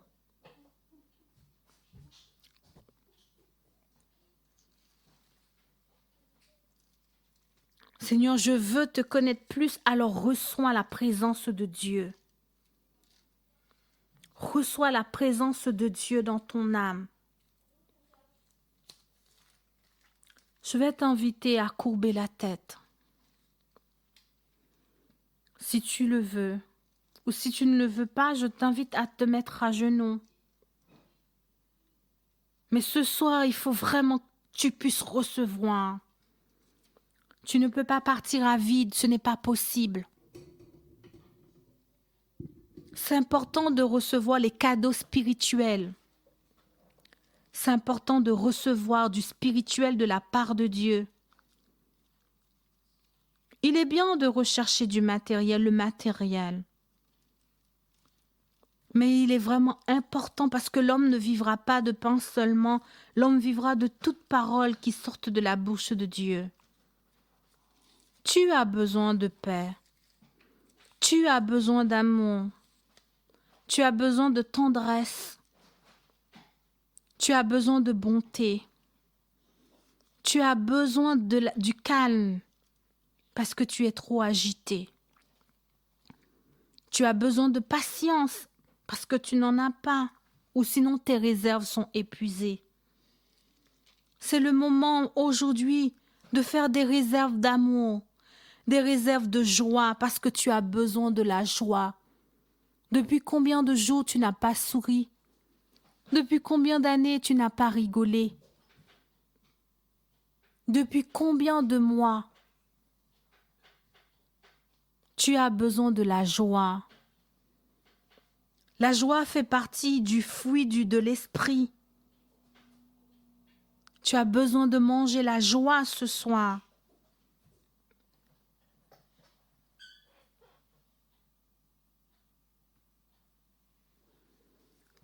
Seigneur, je veux te connaître plus, alors reçois la présence de Dieu. Reçois la présence de Dieu dans ton âme. Je vais t'inviter à courber la tête. Si tu le veux, ou si tu ne le veux pas, je t'invite à te mettre à genoux. Mais ce soir, il faut vraiment que tu puisses recevoir. Tu ne peux pas partir à vide, ce n'est pas possible. C'est important de recevoir les cadeaux spirituels. C'est important de recevoir du spirituel de la part de Dieu. Il est bien de rechercher du matériel, le matériel. Mais il est vraiment important parce que l'homme ne vivra pas de pain seulement, l'homme vivra de toute parole qui sorte de la bouche de Dieu. Tu as besoin de paix. Tu as besoin d'amour. Tu as besoin de tendresse. Tu as besoin de bonté. Tu as besoin du calme parce que tu es trop agité. Tu as besoin de patience parce que tu n'en as pas ou sinon tes réserves sont épuisées. C'est le moment aujourd'hui de faire des réserves d'amour, des réserves de joie parce que tu as besoin de la joie. Depuis combien de jours tu n'as pas souri? Depuis combien d'années tu n'as pas rigolé? Depuis combien de mois tu as besoin de la joie? La joie fait partie du fruit de l'esprit. Tu as besoin de manger la joie ce soir.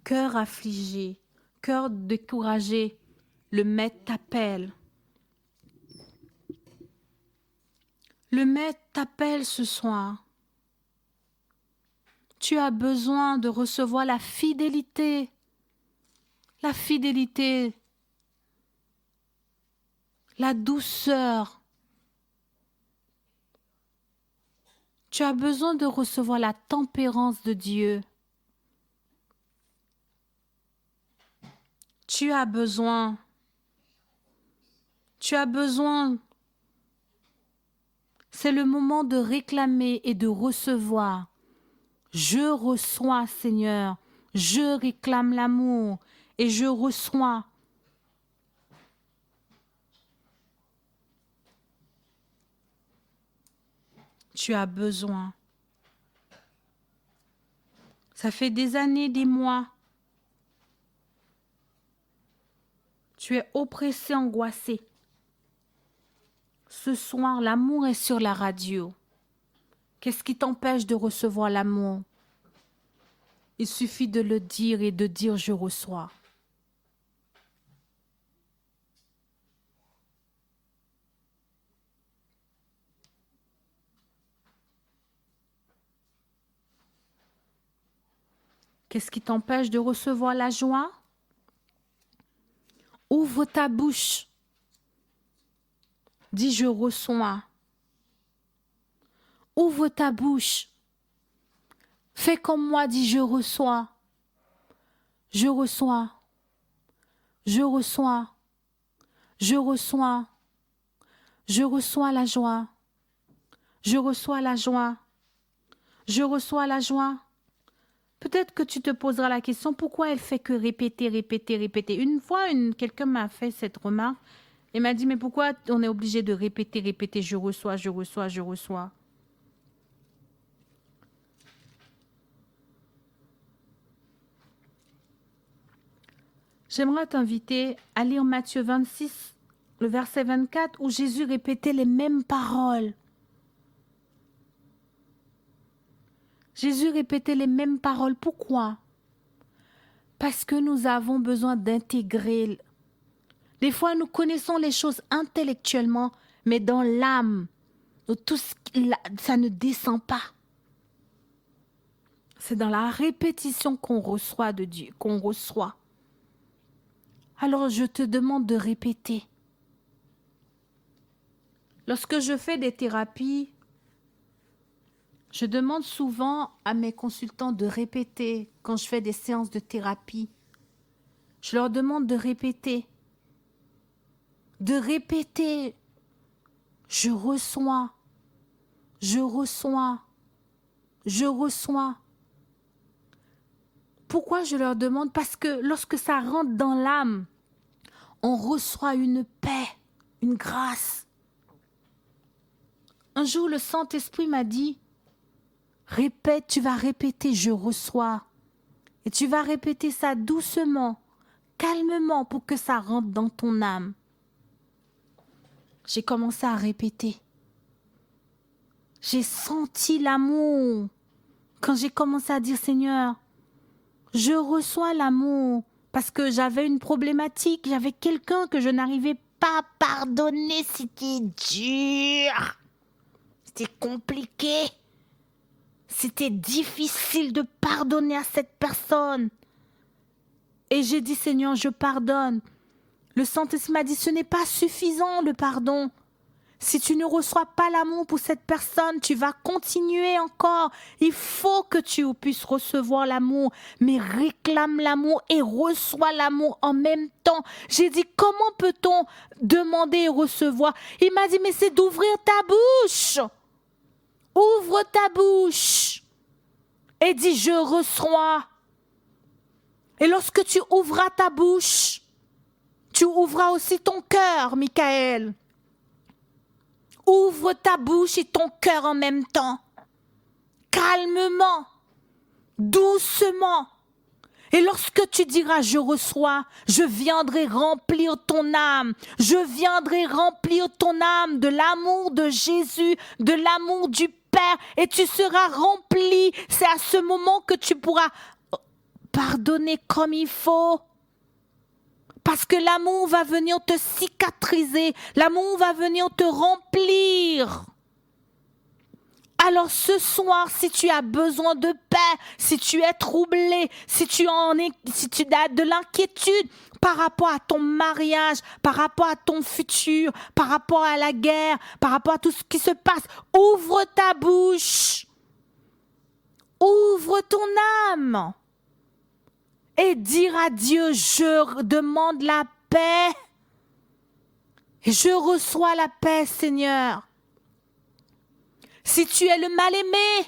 Cœur affligé, cœur découragé, le Maître t'appelle. Le Maître t'appelle ce soir. Tu as besoin de recevoir la fidélité. La fidélité. La douceur. Tu as besoin de recevoir la tempérance de Dieu. Tu as besoin. C'est le moment de réclamer et de recevoir. Je reçois, Seigneur. Je réclame l'amour et je reçois. Tu as besoin. Ça fait des années, des mois. Tu es oppressé, angoissé. Ce soir, l'amour est sur la radio. Qu'est-ce qui t'empêche de recevoir l'amour? Il suffit de le dire et de dire « je reçois ». Qu'est-ce qui t'empêche de recevoir la joie? Ouvre ta bouche. Dis « je reçois ». Ouvre ta bouche. Fais comme moi, dis « je reçois ». Je reçois. Je reçois. Je reçois. Je reçois la joie. Je reçois la joie. Je reçois la joie. Peut-être que tu te poseras la question, pourquoi elle fait que répéter, répéter, répéter? Une fois, quelqu'un m'a fait cette remarque et m'a dit, mais pourquoi on est obligé de répéter, répéter, je reçois, je reçois, je reçois? J'aimerais t'inviter à lire Matthieu 26, le verset 24, où Jésus répétait les mêmes paroles. Jésus répétait les mêmes paroles. Pourquoi? Parce que nous avons besoin d'intégrer. Des fois, nous connaissons les choses intellectuellement, mais dans l'âme, ça ne descend pas. C'est dans la répétition qu'on reçoit de Dieu, qu'on reçoit. Alors, je te demande de répéter. Lorsque je fais des thérapies, je demande souvent à mes consultants de répéter quand je fais des séances de thérapie. Je leur demande de répéter. De répéter. Je reçois. Je reçois. Je reçois. Pourquoi je leur demande? Parce que lorsque ça rentre dans l'âme, on reçoit une paix, une grâce. Un jour, le Saint-Esprit m'a dit, répète, tu vas répéter, je reçois. Et tu vas répéter ça doucement, calmement, pour que ça rentre dans ton âme. J'ai commencé à répéter. J'ai senti l'amour. Quand j'ai commencé à dire, Seigneur, je reçois l'amour. Parce que j'avais une problématique, j'avais quelqu'un que je n'arrivais pas à pardonner. C'était dur. C'était compliqué. C'était difficile de pardonner à cette personne. Et j'ai dit, Seigneur, je pardonne. Le Saint-Esprit m'a dit, ce n'est pas suffisant le pardon. Si tu ne reçois pas l'amour pour cette personne, tu vas continuer encore. Il faut que tu puisses recevoir l'amour, mais réclame l'amour et reçois l'amour en même temps. J'ai dit, comment peut-on demander et recevoir? Il m'a dit, mais c'est d'ouvrir ta bouche. Ouvre ta bouche et dis, je reçois. Et lorsque tu ouvras ta bouche, tu ouvras aussi ton cœur, Michael. Ouvre ta bouche et ton cœur en même temps. Calmement, doucement. Et lorsque tu diras, je reçois, je viendrai remplir ton âme. Je viendrai remplir ton âme de l'amour de Jésus, de l'amour du Père. Et tu seras rempli. C'est à ce moment que tu pourras pardonner comme il faut. Parce que l'amour va venir te cicatriser. L'amour va venir te remplir. Alors ce soir, si tu as besoin de paix, si tu es troublé, si tu as de l'inquiétude par rapport à ton mariage, par rapport à ton futur, par rapport à la guerre, par rapport à tout ce qui se passe, ouvre ta bouche. Ouvre ton âme. Et dire à Dieu, je demande la paix. Et je reçois la paix, Seigneur. Si tu es le mal-aimé,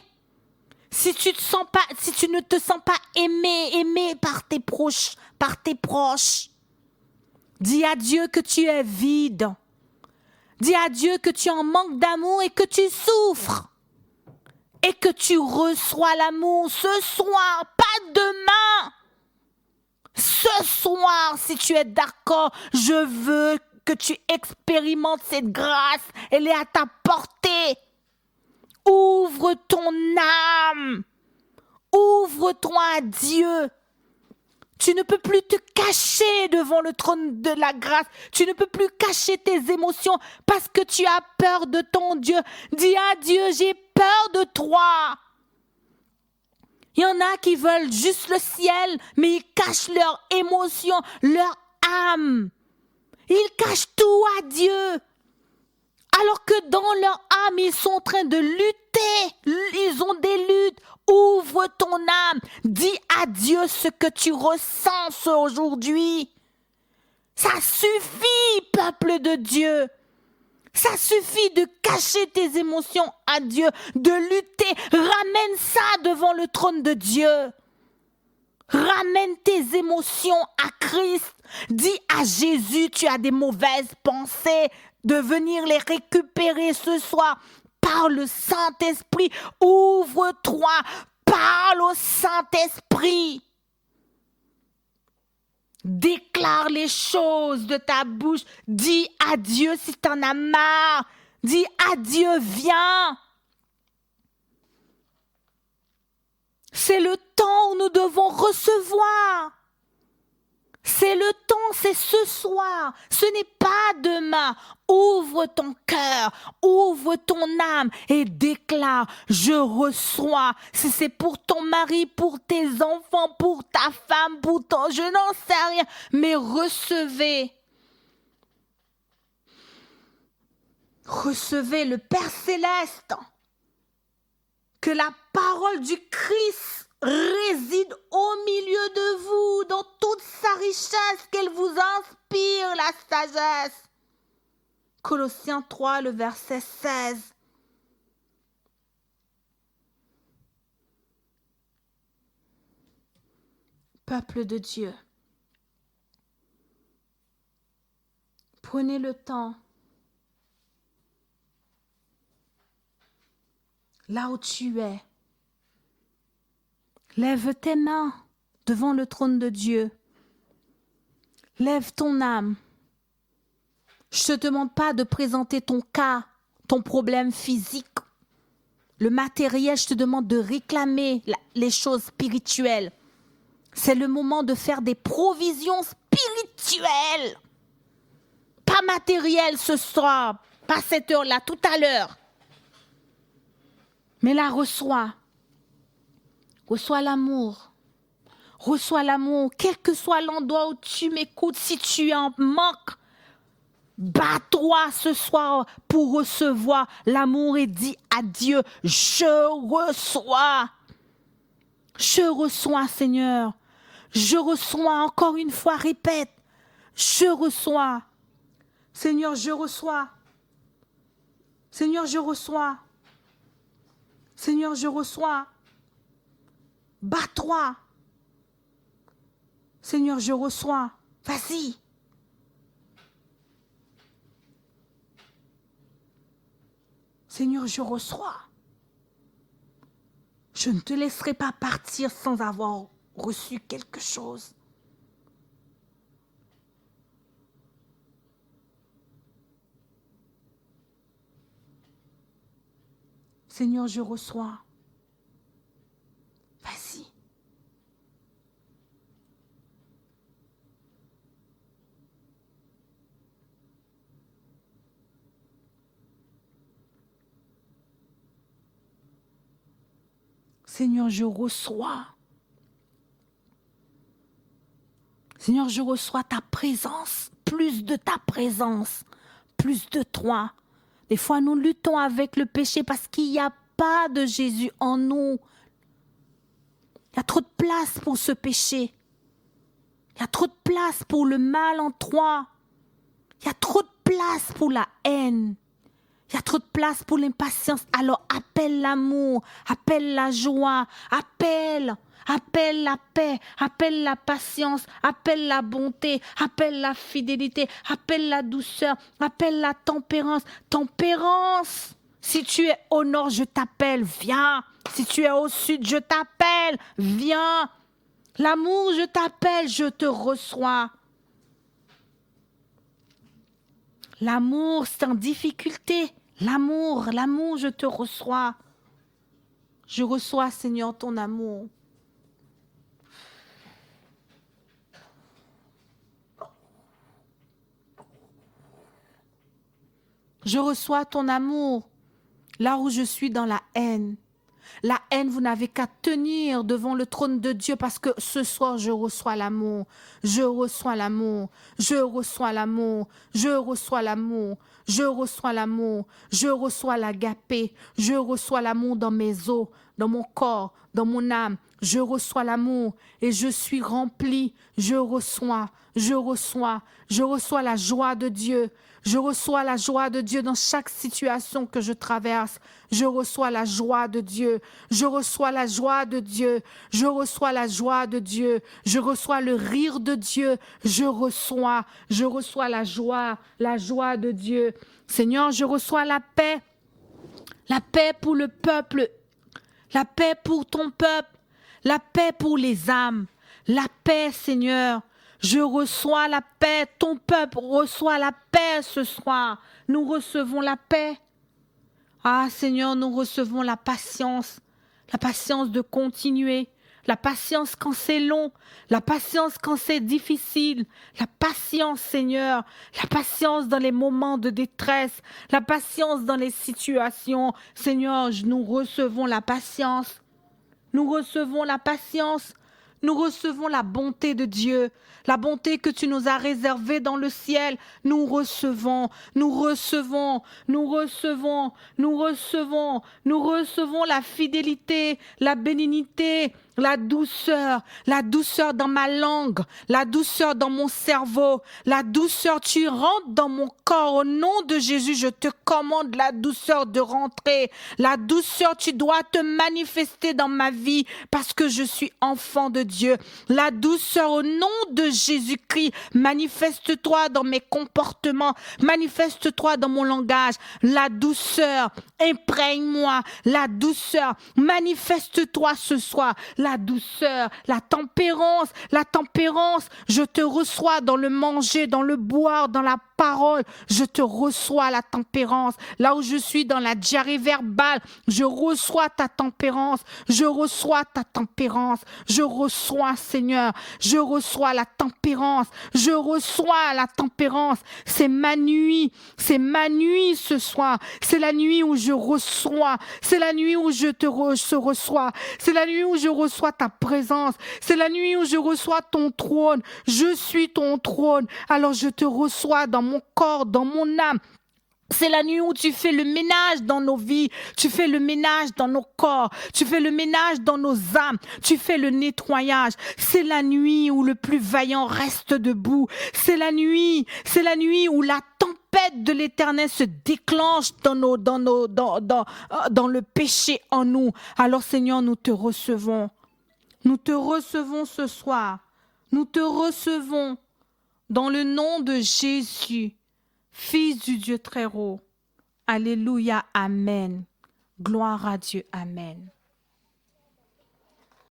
si tu ne te sens pas aimé par tes proches, dis à Dieu que tu es vide. Dis à Dieu que tu es en manque d'amour et que tu souffres. Et que tu reçois l'amour ce soir, pas demain. Ce soir. soir, si tu es d'accord, je veux que tu expérimentes cette grâce. Elle est à ta portée. Ouvre ton âme. Ouvre-toi à Dieu. Tu ne peux plus te cacher devant le trône de la grâce. Tu ne peux plus cacher tes émotions parce que tu as peur de ton Dieu. Dis à Dieu, j'ai peur de toi. Il y en a qui veulent juste le ciel, mais ils cachent leurs émotions, leur âme. Ils cachent tout à Dieu. Alors que dans leur âme, ils sont en train de lutter. Ils ont des luttes. Ouvre ton âme. Dis à Dieu ce que tu ressens aujourd'hui. Ça suffit, peuple de Dieu. Ça suffit de cacher tes émotions à Dieu, de lutter. Ramène ça devant le trône de Dieu. Ramène tes émotions à Christ. Dis à Jésus, tu as des mauvaises pensées, de venir les récupérer ce soir par le Saint-Esprit. Ouvre-toi, parle au Saint-Esprit. Déclare les choses de ta bouche. Dis à Dieu si tu en as marre. Dis à Dieu, viens. C'est le temps où nous devons recevoir. C'est le temps, c'est ce soir. Ce n'est pas demain. Ouvre ton cœur, ouvre ton âme et déclare, je reçois. Si c'est pour ton mari, pour tes enfants, pour ta femme, pour ton... Je n'en sais rien, mais recevez. Recevez le Père Céleste. Que la parole du Christ réside au milieu de vous, dans toute sa richesse, qu'elle vous inspire la sagesse. Colossiens 3, le verset 16. Peuple de Dieu, prenez le temps, là où tu es, lève tes mains devant le trône de Dieu. Lève ton âme. Je ne te demande pas de présenter ton cas, ton problème physique, le matériel. Je te demande de réclamer les choses spirituelles. C'est le moment de faire des provisions spirituelles. Pas matérielles ce soir, pas cette heure-là, tout à l'heure. Mais là, reçois. Reçois l'amour. Reçois l'amour, quel que soit l'endroit où tu m'écoutes. Si tu en manques, bats-toi ce soir pour recevoir l'amour et dis à Dieu, je reçois. Je reçois, Seigneur. Je reçois, encore une fois, répète. Je reçois. Seigneur, je reçois. Seigneur, je reçois. Seigneur, je reçois. Bats-toi. Seigneur, je reçois. Vas-y. Seigneur, je reçois. Je ne te laisserai pas partir sans avoir reçu quelque chose. Seigneur, je reçois. Vas-y. Seigneur, je reçois. Seigneur, je reçois ta présence, plus de ta présence, plus de toi. Des fois, nous luttons avec le péché parce qu'il n'y a pas de Jésus en nous. Il y a trop de place pour ce péché. Il y a trop de place pour le mal en toi. Il y a trop de place pour la haine. Il y a trop de place pour l'impatience. Alors appelle l'amour, appelle la joie, appelle la paix, appelle la patience, appelle la bonté, appelle la fidélité, appelle la douceur, appelle la tempérance. Tempérance, si tu es au nord, je t'appelle, viens. Si tu es au sud, je t'appelle, viens. L'amour, je t'appelle, je te reçois. L'amour, c'est en difficulté. L'amour, je te reçois. Je reçois, Seigneur, ton amour. Je reçois ton amour là où je suis dans la haine. La haine, vous n'avez qu'à tenir devant le trône de Dieu parce que ce soir, je reçois l'amour. Je reçois l'amour. Je reçois l'amour. Je reçois l'amour. Je reçois l'amour. Je reçois l'agapé. Je reçois l'amour dans mes os, dans mon corps, dans mon âme. Je reçois l'amour et je suis rempli. Je reçois la joie de Dieu. Je reçois la joie de Dieu dans chaque situation que je traverse. Je reçois la joie de Dieu. Je reçois la joie de Dieu. Je reçois la joie de Dieu. Je reçois le rire de Dieu. Je reçois la joie de Dieu. Seigneur, je reçois la paix pour le peuple, la paix pour ton peuple, la paix pour les âmes, la paix, Seigneur. Je reçois la paix, ton peuple reçoit la paix ce soir. Nous recevons la paix. Ah Seigneur, nous recevons la patience de continuer, la patience quand c'est long, la patience quand c'est difficile, la patience Seigneur, la patience dans les moments de détresse, la patience dans les situations. Seigneur, nous recevons la patience. Nous recevons la patience, nous recevons la bonté de Dieu, la bonté que tu nous as réservée dans le ciel. Nous recevons la fidélité, la bénignité, la douceur dans ma langue, la douceur dans mon cerveau, la douceur, tu rentres dans mon corps. Au nom de Jésus, je te commande la douceur de rentrer. La douceur, tu dois te manifester dans ma vie parce que je suis enfant de Dieu. La douceur, au nom de Jésus-Christ, manifeste-toi dans mes comportements, manifeste-toi dans mon langage. La douceur, imprègne-moi. La douceur, manifeste-toi ce soir. La douceur, la tempérance, je te reçois dans le manger, dans le boire, dans la parole, je te reçois la tempérance. Là où je suis dans la diarrhée verbale, je reçois ta tempérance, je reçois Seigneur, je reçois la tempérance, c'est ma nuit ce soir, c'est la nuit où je reçois, c'est la nuit où je te reçois, c'est la nuit où je reçois ta présence, c'est la nuit où je reçois ton trône, je suis ton trône, alors je te reçois dans mon corps, dans mon âme. C'est la nuit où tu fais le ménage dans nos vies, tu fais le ménage dans nos corps, tu fais le ménage dans nos âmes, tu fais le nettoyage. C'est la nuit où le plus vaillant reste debout. C'est la nuit où la tempête de l'Éternel se déclenche dans le péché en nous. Alors Seigneur, nous te recevons. Nous te recevons ce soir. Nous te recevons dans le nom de Jésus, Fils du Dieu très haut. Alléluia, Amen. Gloire à Dieu, Amen.